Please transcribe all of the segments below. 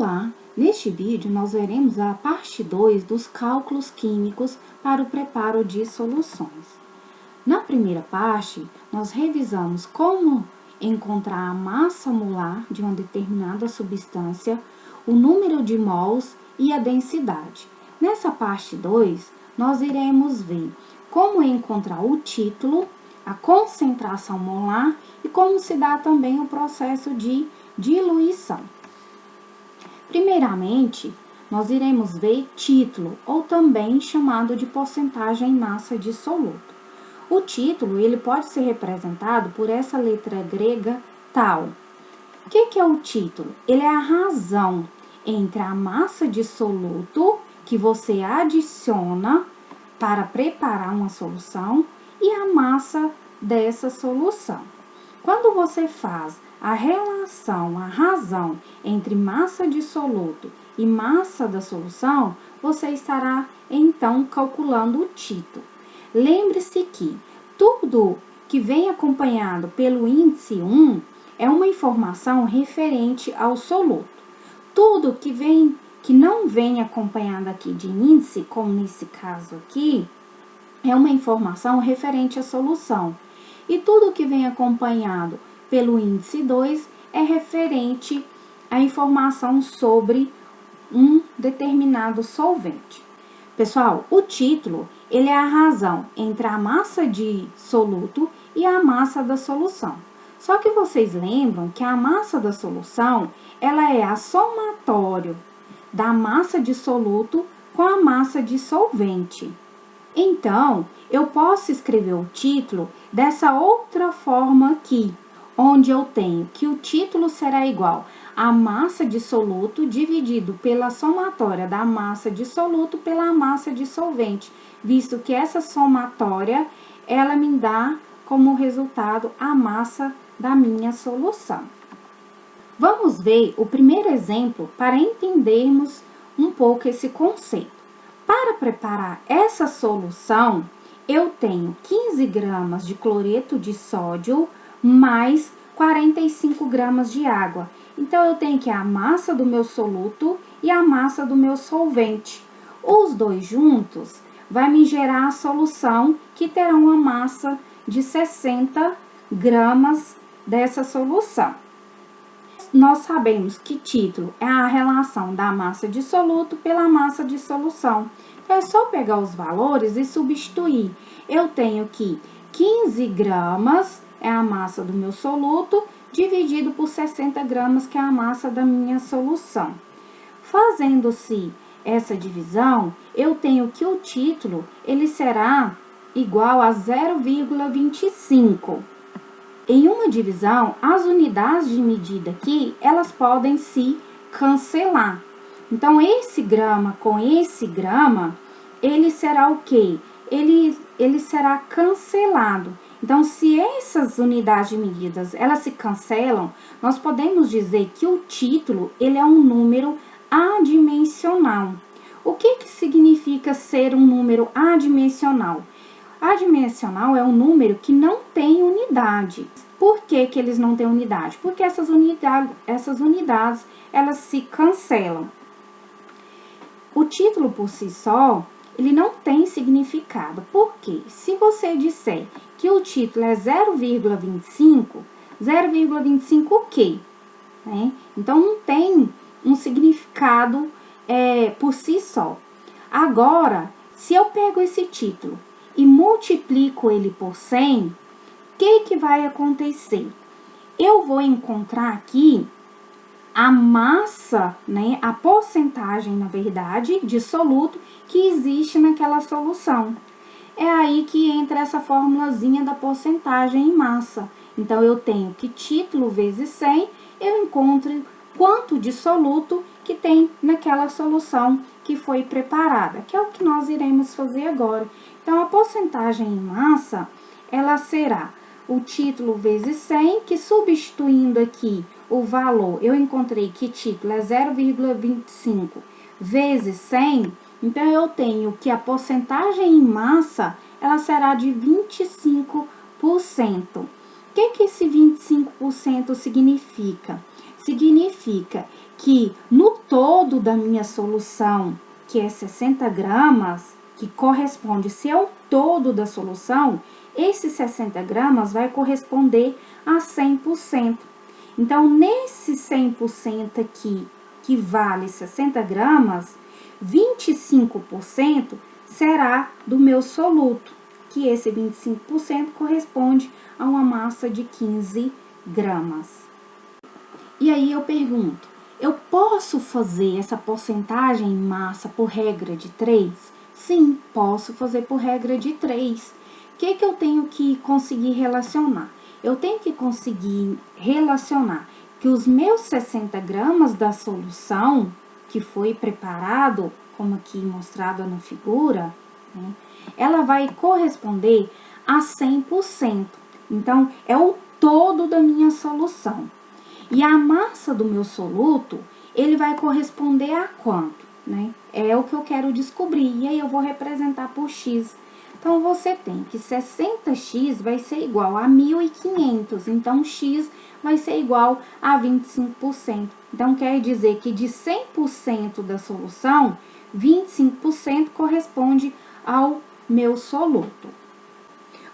Olá! Neste vídeo, nós veremos a parte 2 dos cálculos químicos para o preparo de soluções. Na primeira parte, nós revisamos como encontrar a massa molar de uma determinada substância, o número de mols e a densidade. Nessa parte 2, nós iremos ver como encontrar o título, a concentração molar e como se dá também o processo de diluição. Primeiramente, nós iremos ver título, ou também chamado de porcentagem em massa dissoluto. O título, ele pode ser representado por essa letra grega tal. O que é o título? Ele é a razão entre a massa dissoluto que você adiciona para preparar uma solução e a massa dessa solução. Quando você faz a relação, a razão entre massa dissoluto e massa da solução, você estará, então, calculando o título. Lembre-se que tudo que vem acompanhado pelo índice 1 é uma informação referente ao soluto. Tudo que não vem acompanhado aqui de índice, como nesse caso aqui, é uma informação referente à solução. E tudo que vem acompanhado pelo índice 2 é referente à informação sobre um determinado solvente. Pessoal, o título, ele é a razão entre a massa de soluto e a massa da solução. Só que vocês lembram que a massa da solução, ela é a somatório da massa de soluto com a massa de solvente. Então, eu posso escrever o título dessa outra forma aqui, onde eu tenho que o título será igual a massa de soluto dividido pela somatória da massa de soluto pela massa de solvente, visto que essa somatória, ela me dá como resultado a massa da minha solução. Vamos ver o primeiro exemplo para entendermos um pouco esse conceito. Para preparar essa solução, eu tenho 15 gramas de cloreto de sódio mais 45 gramas de água. Então, eu tenho que a massa do meu soluto e a massa do meu solvente. Os dois juntos vai me gerar a solução que terá uma massa de 60 gramas dessa solução. Nós sabemos que título é a relação da massa de soluto pela massa de solução. Então, é só pegar os valores e substituir. Eu tenho que 15 gramas é a massa do meu soluto, dividido por 60 gramas, que é a massa da minha solução. Fazendo-se essa divisão, eu tenho que o título, ele será igual a 0,25. Em uma divisão, as unidades de medida aqui, elas podem se cancelar. Então, esse grama com esse grama, ele será o quê? Ele será cancelado. Então, se essas unidades de medidas, elas se cancelam, nós podemos dizer que o título, ele é um número adimensional. O que significa ser um número adimensional? Adimensional é um número que não tem unidade. Por que eles não têm unidade? Porque essas unidades, elas se cancelam. O título por si só, ele não tem significado. Por quê? Se você disser que o título é 0,25, 0,25 o quê? Então, não tem um significado por si só. Agora, se eu pego esse título e multiplico ele por 100, o que vai acontecer? Eu vou encontrar aqui a massa, a porcentagem, na verdade, de soluto que existe naquela solução. É aí que entra essa formulazinha da porcentagem em massa. Então, eu tenho que título vezes 100, eu encontro quanto de soluto que tem naquela solução que foi preparada, que é o que nós iremos fazer agora. Então, a porcentagem em massa, ela será o título vezes 100, que substituindo aqui o valor, eu encontrei que título é 0,25 vezes 100, então, eu tenho que a porcentagem em massa, ela será de 25%. O que esse 25% significa? Significa que no todo da minha solução, que é 60 gramas, que corresponde, se é o todo da solução, esses 60 gramas vai corresponder a 100%. Então, nesse 100% aqui, que vale 60 gramas, 25% será do meu soluto, que esse 25% corresponde a uma massa de 15 gramas. E aí eu pergunto, eu posso fazer essa porcentagem em massa por regra de 3? Sim, posso fazer por regra de 3. O que eu tenho que conseguir relacionar? Eu tenho que conseguir relacionar que os meus 60 gramas da solução, que foi preparado, como aqui mostrado na figura, né, ela vai corresponder a 100%. Então, é o todo da minha solução. E a massa do meu soluto, ele vai corresponder a quanto, né? É o que eu quero descobrir. E aí, eu vou representar por X. Então, você tem que 60x vai ser igual a 1.500. Então, X vai ser igual a 25%. Então, quer dizer que de 100% da solução, 25% corresponde ao meu soluto.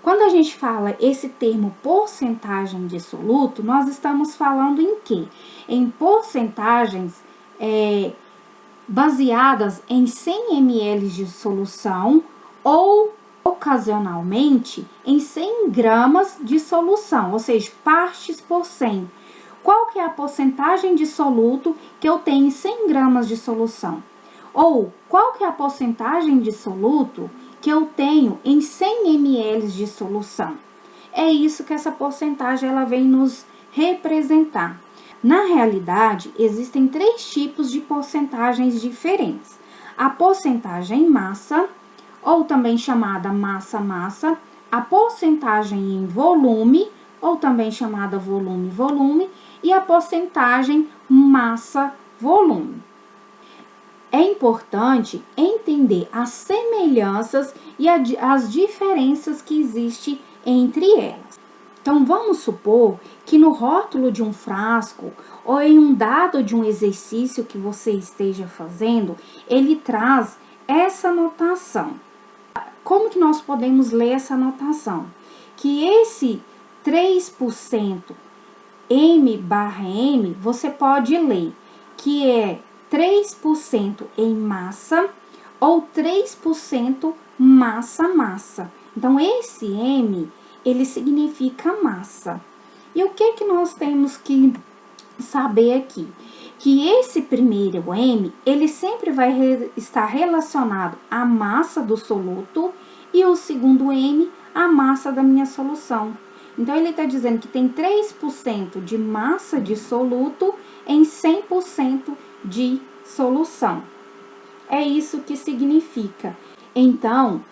Quando a gente fala esse termo porcentagem de soluto, nós estamos falando em quê? Em porcentagens baseadas em 100 ml de solução ou ocasionalmente em 100 gramas de solução, ou seja, partes por 100. Qual que é a porcentagem de soluto que eu tenho em 100 gramas de solução? Ou qual que é a porcentagem de soluto que eu tenho em 100 ml de solução? É isso que essa porcentagem ela vem nos representar. Na realidade, existem 3 tipos de porcentagens diferentes. A porcentagem massa, ou também chamada massa-massa, a porcentagem em volume, ou também chamada volume-volume, e a porcentagem massa-volume. É importante entender as semelhanças e as diferenças que existem entre elas. Então, vamos supor que no rótulo de um frasco ou em um dado de um exercício que você esteja fazendo, ele traz essa notação. Como que nós podemos ler essa notação? Que esse 3% M/M, você pode ler que é 3% em massa ou 3% massa-massa. Então, esse M, ele significa massa. E o que nós temos que saber aqui? Que esse primeiro M, ele sempre vai estar relacionado à massa do soluto e o segundo M, à massa da minha solução. Então, ele está dizendo que tem 3% de massa de soluto em 100% de solução. É isso que significa. Então,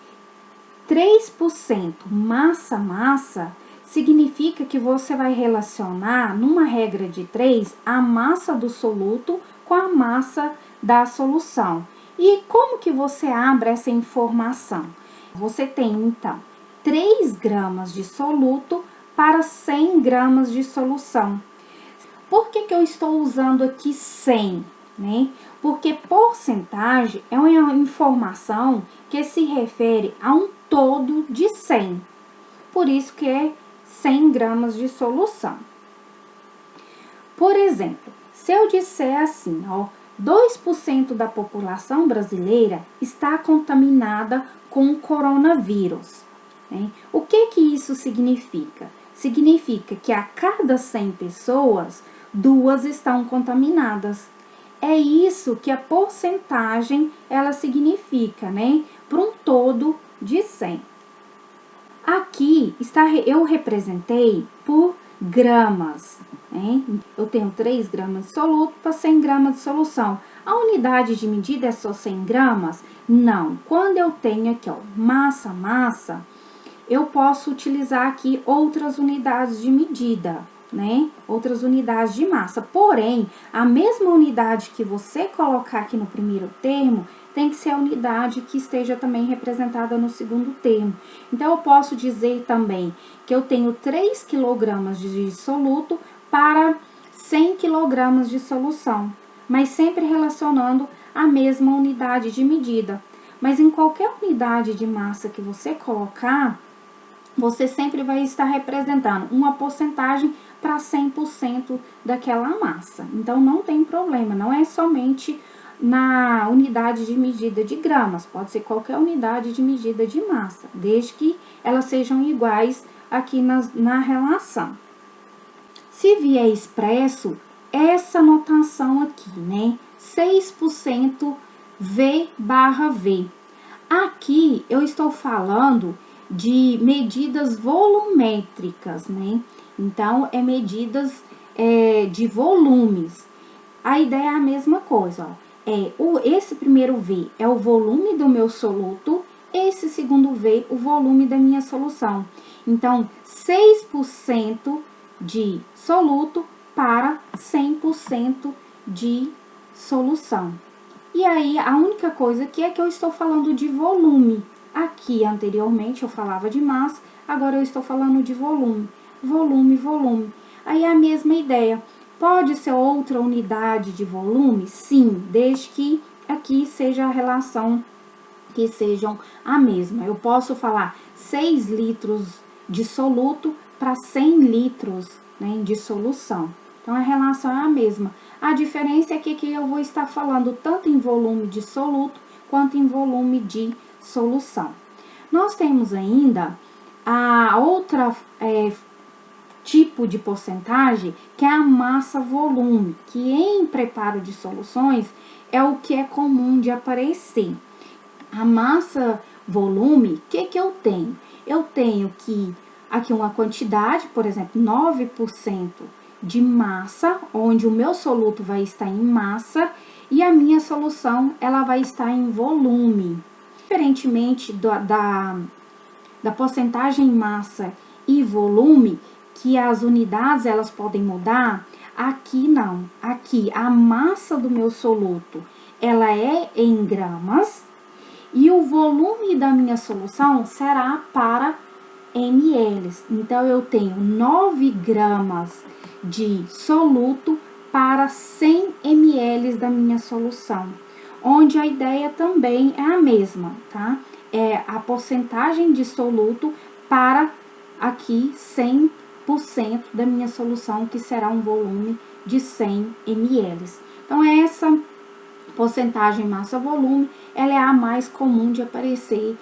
3% massa-massa significa que você vai relacionar, numa regra de 3, a massa do soluto com a massa da solução. E como que você abre essa informação? Você tem, então, 3 gramas de soluto para 100 gramas de solução. Por que eu estou usando aqui 100? Né? Porque porcentagem é uma informação que se refere a um todo de 100. Por isso que é 100 gramas de solução. Por exemplo, se eu disser assim, ó, 2% da população brasileira está contaminada com o coronavírus. Né? O que isso significa? Significa que a cada 100 pessoas, 2 estão contaminadas. É isso que a porcentagem ela significa, né? Para um todo de 100. Aqui eu representei por gramas, né? Eu tenho 3 gramas de soluto para 100 gramas de solução. A unidade de medida é só 100 gramas? Não. Quando eu tenho aqui, ó, massa, eu posso utilizar aqui outras unidades de medida, né? Outras unidades de massa. Porém, a mesma unidade que você colocar aqui no primeiro termo, tem que ser a unidade que esteja também representada no segundo termo. Então, eu posso dizer também que eu tenho 3 kg de soluto para 100 kg de solução. mas sempre relacionando a mesma unidade de medida. Mas em qualquer unidade de massa que você colocar, você sempre vai estar representando uma porcentagem para 100% daquela massa. Então, não tem problema, não é somente na unidade de medida de gramas, pode ser qualquer unidade de medida de massa, desde que elas sejam iguais aqui na relação. Se vier expresso, essa notação aqui, né? 6% V/V. Aqui eu estou falando de medidas volumétricas, né? Então, é medidas de volumes. A ideia é a mesma coisa, ó. Esse primeiro V é o volume do meu soluto, esse segundo V, o volume da minha solução. Então, 6% de soluto para 100% de solução. E aí, a única coisa aqui é que eu estou falando de volume. Aqui, anteriormente, eu falava de massa, agora eu estou falando de volume. Volume, volume. Aí, é a mesma ideia. Pode ser outra unidade de volume? Sim, desde que aqui seja a relação que sejam a mesma. Eu posso falar 6 litros de soluto para 100 litros, né, de solução. Então, a relação é a mesma. A diferença é que eu vou estar falando tanto em volume de soluto quanto em volume de solução. Nós temos ainda a outra tipo de porcentagem, que é a massa-volume, que em preparo de soluções é o que é comum de aparecer. A massa-volume, o que eu tenho? Eu tenho aqui uma quantidade, por exemplo, 9% de massa, onde o meu soluto vai estar em massa, e a minha solução, ela vai estar em volume. Diferentemente da porcentagem massa e volume, que as unidades elas podem mudar, aqui não. Aqui a massa do meu soluto, ela é em gramas e o volume da minha solução será para ml. Então, eu tenho 9 gramas de soluto para 100 ml da minha solução, onde a ideia também é a mesma, tá? É a porcentagem de soluto para aqui 100% da minha solução, que será um volume de 100 ml. Então, essa porcentagem massa-volume, ela é a mais comum de aparecer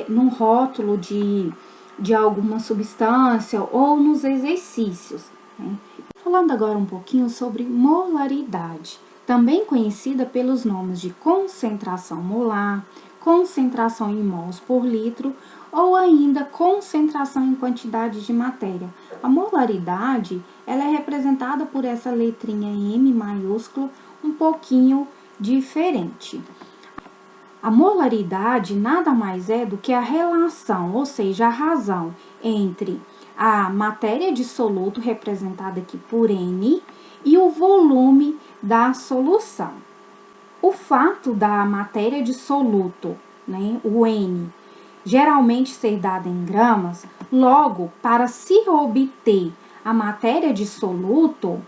num rótulo de alguma substância ou nos exercícios, né? Falando agora um pouquinho sobre molaridade, também conhecida pelos nomes de concentração molar, concentração em mols por litro ou ainda concentração em quantidade de matéria. A molaridade, ela é representada por essa letrinha M maiúscula, um pouquinho diferente. A molaridade nada mais é do que a relação, ou seja, a razão entre a matéria de soluto, representada aqui por N, e o volume da solução. O fato da matéria de soluto, né, o N, geralmente ser dada em gramas, logo, para se obter a matéria de soluto,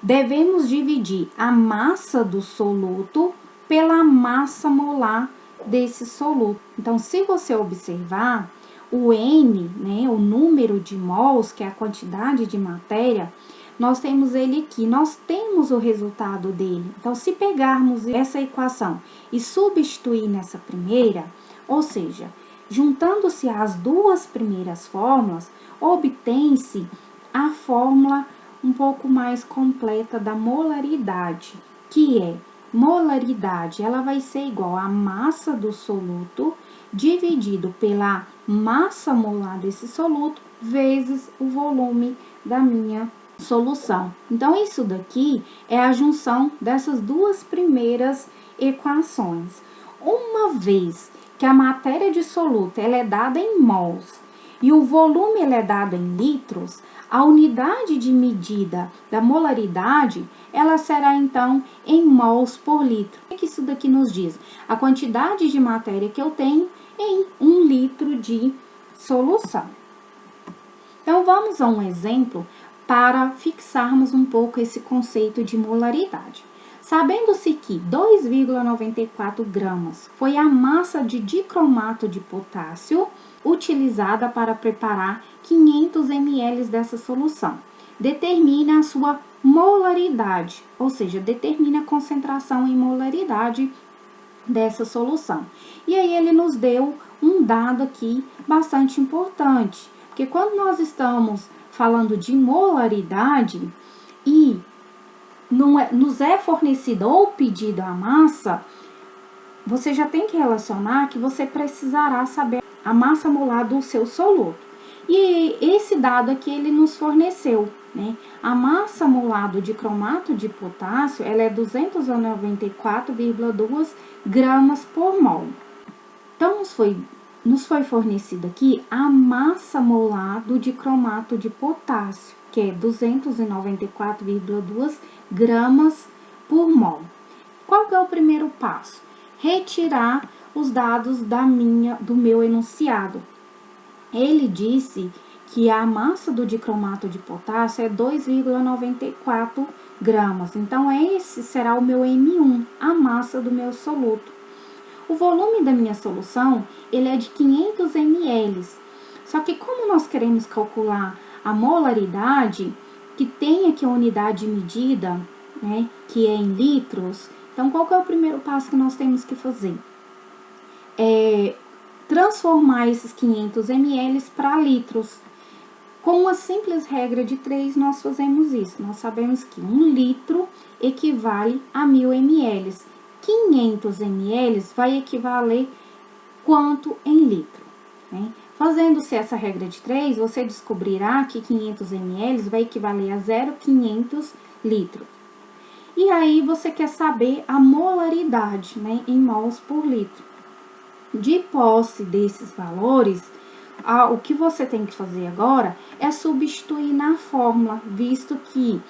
devemos dividir a massa do soluto pela massa molar desse soluto. Então, se você observar, o N, né, o número de mols, que é a quantidade de matéria, nós temos ele aqui, nós temos o resultado dele. Então, se pegarmos essa equação e substituir nessa primeira, ou seja, juntando-se as duas primeiras fórmulas, obtém-se a fórmula um pouco mais completa da molaridade, que é molaridade, ela vai ser igual à massa do soluto dividido pela massa molar desse soluto vezes o volume da minha solução. Então, isso daqui é a junção dessas duas primeiras equações. Uma vez que a matéria de soluto ela é dada em mols e o volume ele é dado em litros, a unidade de medida da molaridade, ela será então em mols por litro. O que isso daqui nos diz? A quantidade de matéria que eu tenho em 1 litro de solução. Então, vamos a um exemplo para fixarmos um pouco esse conceito de molaridade. Sabendo-se que 2,94 gramas foi a massa de dicromato de potássio utilizada para preparar 500 ml dessa solução, determina a sua molaridade, ou seja, determina a concentração em molaridade dessa solução. E aí ele nos deu um dado aqui bastante importante, porque quando nós estamos falando de molaridade e nos é fornecida ou pedida a massa, você já tem que relacionar que você precisará saber a massa molar do seu soluto. E esse dado aqui ele nos forneceu, né? A massa molar do dicromato de potássio, ela é 294,2 gramas por mol. Então, nos foi fornecida aqui a massa molar do dicromato de potássio, que é 294,2 gramas por mol. Qual que é o primeiro passo? Retirar os dados do meu enunciado. Ele disse que a massa do dicromato de potássio é 2,94 gramas. Então, esse será o meu M1, a massa do meu soluto. O volume da minha solução, ele é de 500 ml. Só que como nós queremos calcular a molaridade, que tem aqui a unidade de medida, né, que é em litros, então qual que é o primeiro passo que nós temos que fazer? Transformar esses 500 ml para litros. Com uma simples regra de 3, nós fazemos isso. Nós sabemos que 1 litro equivale a 1000 ml. 500 ml vai equivaler quanto em litro, né? Fazendo-se essa regra de 3, você descobrirá que 500 ml vai equivaler a 0,500 litros. E aí, você quer saber a molaridade, né, em mols por litro. De posse desses valores, o que você tem que fazer agora é substituir na fórmula, visto que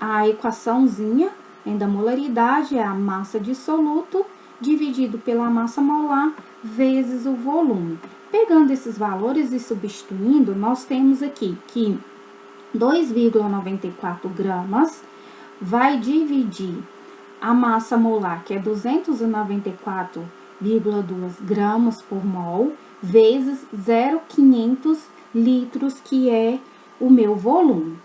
a equaçãozinha da molaridade é a massa de soluto dividido pela massa molar vezes o volume. Pegando esses valores e substituindo, nós temos aqui que 2,94 gramas vai dividir a massa molar, que é 294,2 gramas por mol, vezes 0,500 litros, que é o meu volume.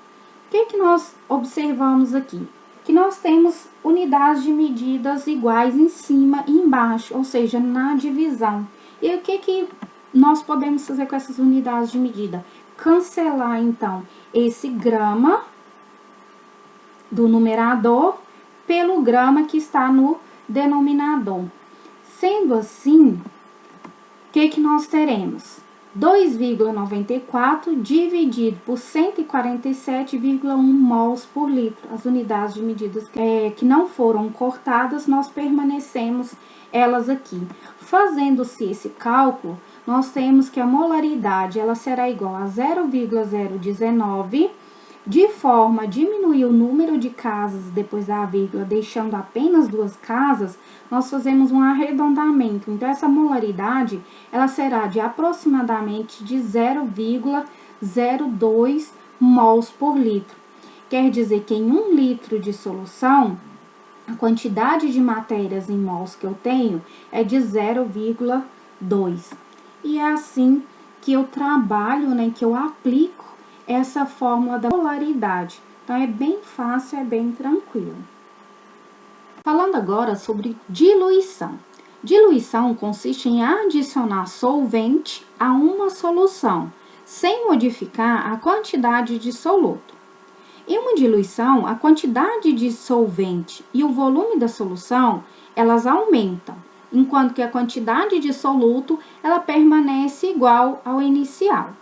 O que nós observamos aqui? Que nós temos unidades de medidas iguais em cima e embaixo, ou seja, na divisão. E o que nós podemos fazer com essas unidades de medida? Cancelar, então, esse grama do numerador pelo grama que está no denominador. Sendo assim, o que nós teremos? 2,94 dividido por 147,1 mols por litro. As unidades de medidas que não foram cortadas, nós permanecemos elas aqui. Fazendo-se esse cálculo, nós temos que a molaridade ela será igual a 0,019, de forma a diminuir o número de casas depois da vírgula, deixando apenas 2 casas, nós fazemos um arredondamento. Então, essa molaridade, ela será de aproximadamente de 0,02 mols por litro. Quer dizer que em 1 litro de solução, a quantidade de matérias em mols que eu tenho é de 0,2. E é assim que eu trabalho, né, que eu aplico essa fórmula da molaridade. Então, é bem fácil, é bem tranquilo. Falando agora sobre diluição. Diluição consiste em adicionar solvente a uma solução, sem modificar a quantidade de soluto. Em uma diluição, a quantidade de solvente e o volume da solução, elas aumentam, enquanto que a quantidade de soluto, ela permanece igual ao inicial.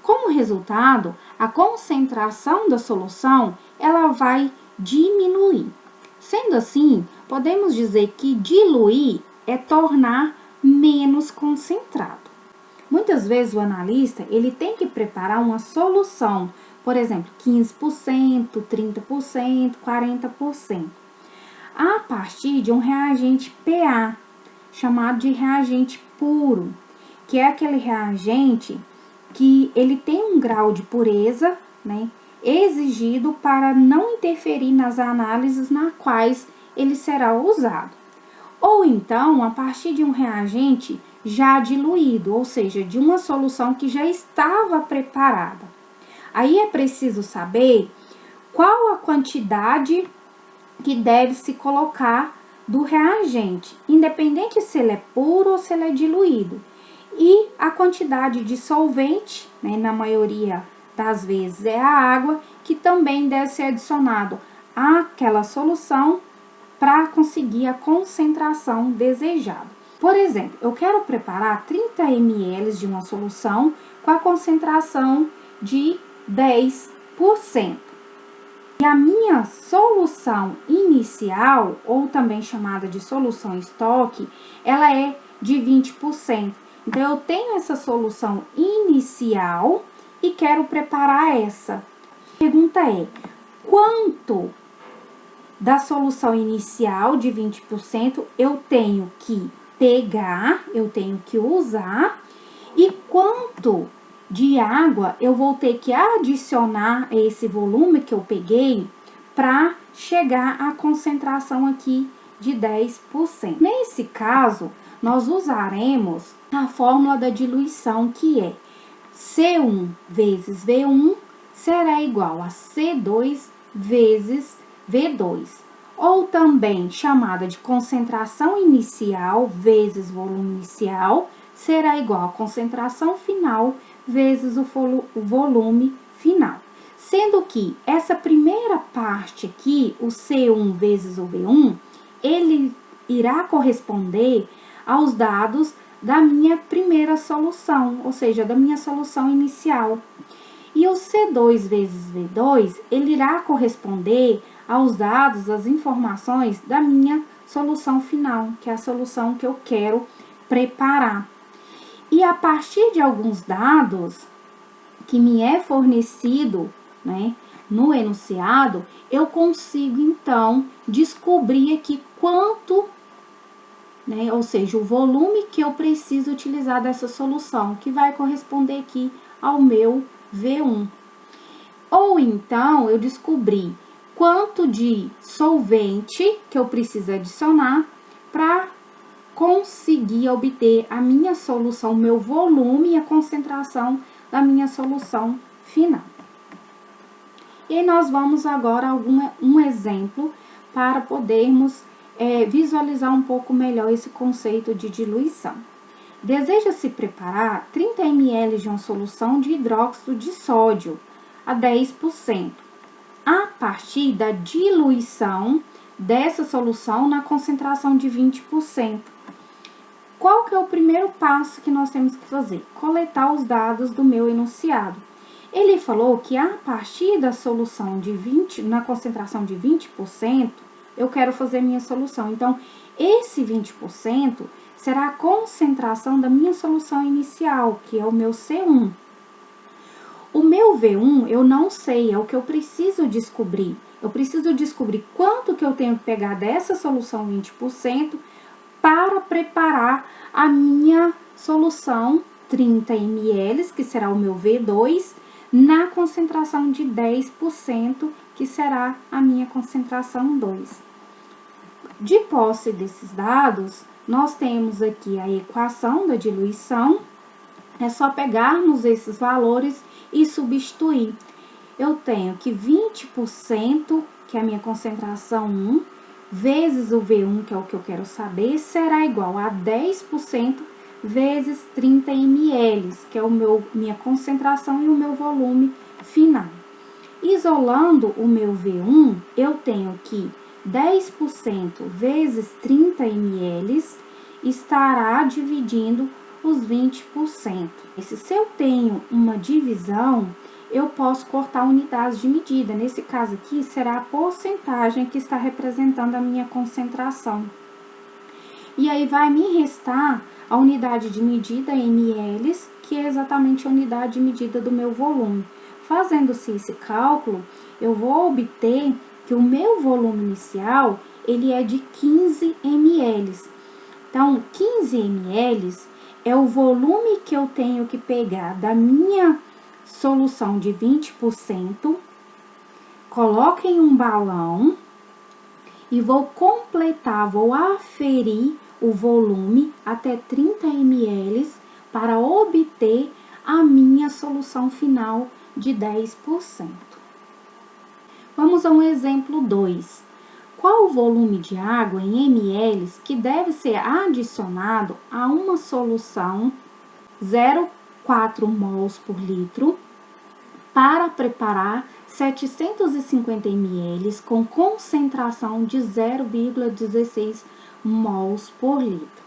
Como resultado, a concentração da solução, ela vai diminuir. Sendo assim, podemos dizer que diluir é tornar menos concentrado. Muitas vezes o analista, ele tem que preparar uma solução, por exemplo, 15%, 30%, 40%, a partir de um reagente PA, chamado de reagente puro, que é aquele reagente que ele tem um grau de pureza, né, exigido para não interferir nas análises nas quais ele será usado. Ou então, a partir de um reagente já diluído, ou seja, de uma solução que já estava preparada. Aí é preciso saber qual a quantidade que deve se colocar do reagente, independente se ele é puro ou se ele é diluído. E a quantidade de solvente, né, na maioria das vezes é a água, que também deve ser adicionado àquela solução para conseguir a concentração desejada. Por exemplo, eu quero preparar 30 ml de uma solução com a concentração de 10%. E a minha solução inicial, ou também chamada de solução estoque, ela é de 20%. Então, eu tenho essa solução inicial e quero preparar essa. A pergunta é, quanto da solução inicial de 20% eu tenho que pegar, eu tenho que usar, e quanto de água eu vou ter que adicionar a esse volume que eu peguei para chegar à concentração aqui de 10%. Nesse caso, nós usaremos a fórmula da diluição, que é C1 vezes V1 será igual a C2 vezes V2, ou também chamada de concentração inicial vezes volume inicial, será igual a concentração final vezes o volume final. Sendo que essa primeira parte aqui, o C1 vezes o V1, ele irá corresponder aos dados da minha primeira solução, ou seja, da minha solução inicial. E o C2 vezes V2, ele irá corresponder aos dados, às informações da minha solução final, que é a solução que eu quero preparar. E a partir de alguns dados que me é fornecido, né, no enunciado, eu consigo, então, descobrir aqui quanto, né, ou seja, o volume que eu preciso utilizar dessa solução, que vai corresponder aqui ao meu V1. Ou então, eu descobri quanto de solvente que eu preciso adicionar para conseguir obter a minha solução, o meu volume e a concentração da minha solução final. E aí nós vamos agora a um exemplo para podermos visualizar um pouco melhor esse conceito de diluição. Deseja-se preparar 30 ml de uma solução de hidróxido de sódio a 10%, a partir da diluição dessa solução na concentração de 20%. Qual que é o primeiro passo que nós temos que fazer? Coletar os dados do meu enunciado. Ele falou que a partir da solução de 20, na concentração de 20%, eu quero fazer minha solução. Então, esse 20% será a concentração da minha solução inicial, que é o meu C1. O meu V1 eu não sei, é o que eu preciso descobrir. Eu preciso descobrir quanto que eu tenho que pegar dessa solução 20% para preparar a minha solução 30 ml, que será o meu V2, na concentração de 10%, que será a minha concentração 2. De posse desses dados, nós temos aqui a equação da diluição. É só pegarmos esses valores e substituir. Eu tenho que 20%, que é a minha concentração 1, vezes o V1, que é o que eu quero saber, será igual a 10% vezes 30 ml, que é minha concentração e o meu volume final. Isolando o meu V1, eu tenho que 10% vezes 30 ml estará dividindo os 20%. Se eu tenho uma divisão, eu posso cortar unidades de medida. Nesse caso aqui, será a porcentagem que está representando a minha concentração. E aí, vai me restar a unidade de medida ml, que é exatamente a unidade de medida do meu volume. Fazendo-se esse cálculo, eu vou obter que o meu volume inicial, ele é de 15 ml. Então, 15 ml é o volume que eu tenho que pegar da minha solução de 20%, coloque em um balão e vou completar, vou aferir o volume até 30 ml para obter a minha solução final de 10%. Vamos a um exemplo 2. Qual o volume de água em ml que deve ser adicionado a uma solução 0,4 mols por litro para preparar 750 ml com concentração de 0,16 mols por litro?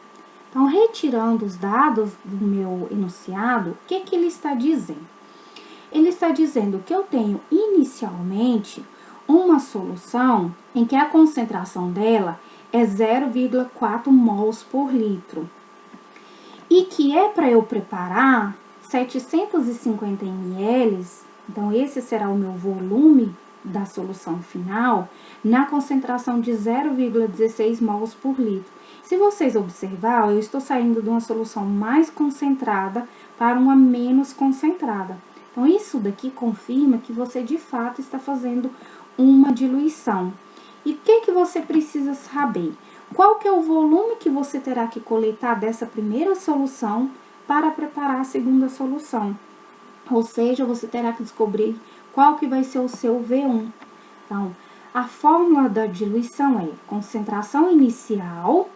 Então, retirando os dados do meu enunciado, o que ele está dizendo? Ele está dizendo que eu tenho inicialmente uma solução em que a concentração dela é 0,4 mols por litro e que é para eu preparar 750 ml, então esse será o meu volume da solução final, na concentração de 0,16 mols por litro. Se vocês observarem, eu estou saindo de uma solução mais concentrada para uma menos concentrada. Então, isso daqui confirma que você, de fato, está fazendo uma diluição. E o que você precisa saber? Qual que é o volume que você terá que coletar dessa primeira solução para preparar a segunda solução? Ou seja, você terá que descobrir qual que vai ser o seu V1. Então, a fórmula da diluição é concentração inicial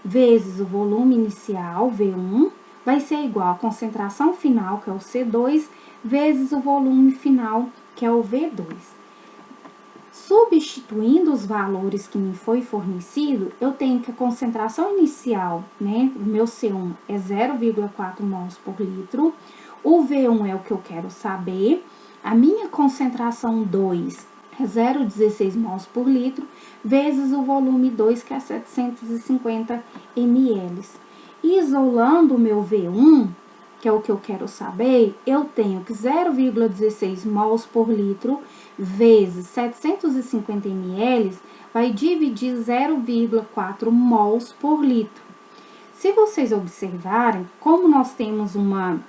vezes o volume inicial, V1, vai ser igual à concentração final, que é o C2, vezes o volume final, que é o V2. Substituindo os valores que me foi fornecido, eu tenho que a concentração inicial, né, o meu C1 é 0,4 mols por litro, o V1 é o que eu quero saber, a minha concentração 2 é 0,16 mols por litro, vezes o volume 2, que é 750 ml. Isolando o meu V1, que é o que eu quero saber, eu tenho que 0,16 mols por litro vezes 750 ml vai dividir 0,4 mols por litro. Se vocês observarem, como nós temos uma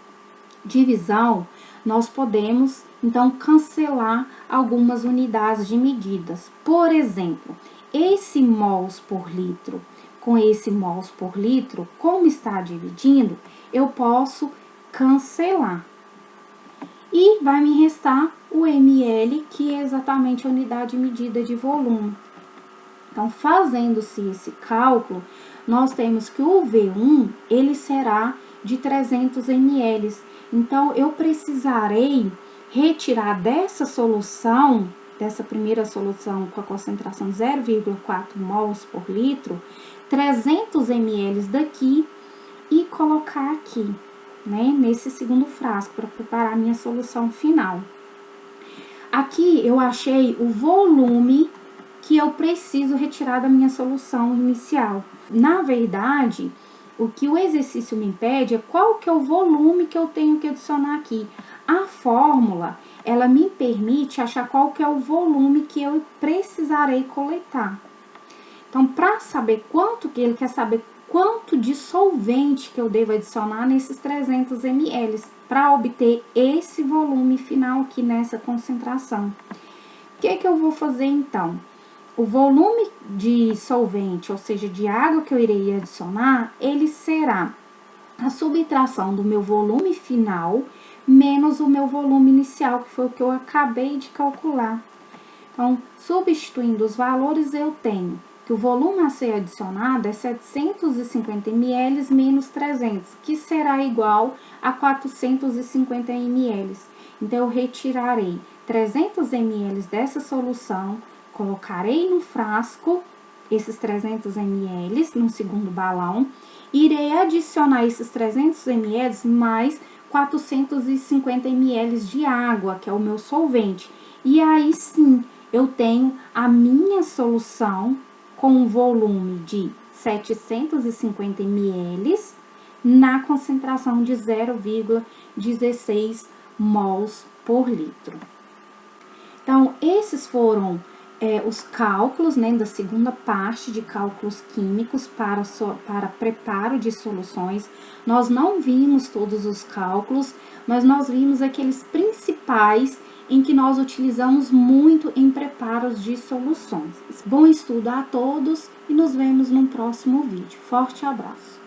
divisão, nós podemos, então, cancelar algumas unidades de medidas. Por exemplo, esse mols por litro com esse mols por litro, como está dividindo, eu posso cancelar. E vai me restar o ml, que é exatamente a unidade de medida de volume. Então, fazendo-se esse cálculo, nós temos que o V1, ele será de 300 ml. Então, eu precisarei retirar dessa solução, dessa primeira solução com a concentração 0,4 mols por litro, 300 ml daqui e colocar aqui, né, nesse segundo frasco, para preparar a minha solução final. Aqui eu achei o volume que eu preciso retirar da minha solução inicial. Na verdade, o que o exercício me pede é qual que é o volume que eu tenho que adicionar aqui. A fórmula, ela me permite achar qual que é o volume que eu precisarei coletar. Então, para saber quanto que ele quer saber, quanto de solvente que eu devo adicionar nesses 300 ml para obter esse volume final aqui nessa concentração. O que eu vou fazer então? O volume de solvente, ou seja, de água que eu irei adicionar, ele será a subtração do meu volume final menos o meu volume inicial, que foi o que eu acabei de calcular. Então, substituindo os valores, eu tenho que o volume a ser adicionado é 750 ml menos 300, que será igual a 450 ml. Então, eu retirarei 300 ml dessa solução, colocarei no frasco esses 300 ml no segundo balão, irei adicionar esses 300 ml mais 450 ml de água, que é o meu solvente. E aí sim, eu tenho a minha solução com um volume de 750 ml na concentração de 0,16 mols por litro. Então, esses foram os cálculos, né, da segunda parte de cálculos químicos para preparo de soluções. Nós não vimos todos os cálculos, mas nós vimos aqueles principais em que nós utilizamos muito em preparos de soluções. Bom estudo a todos e nos vemos no próximo vídeo. Forte abraço!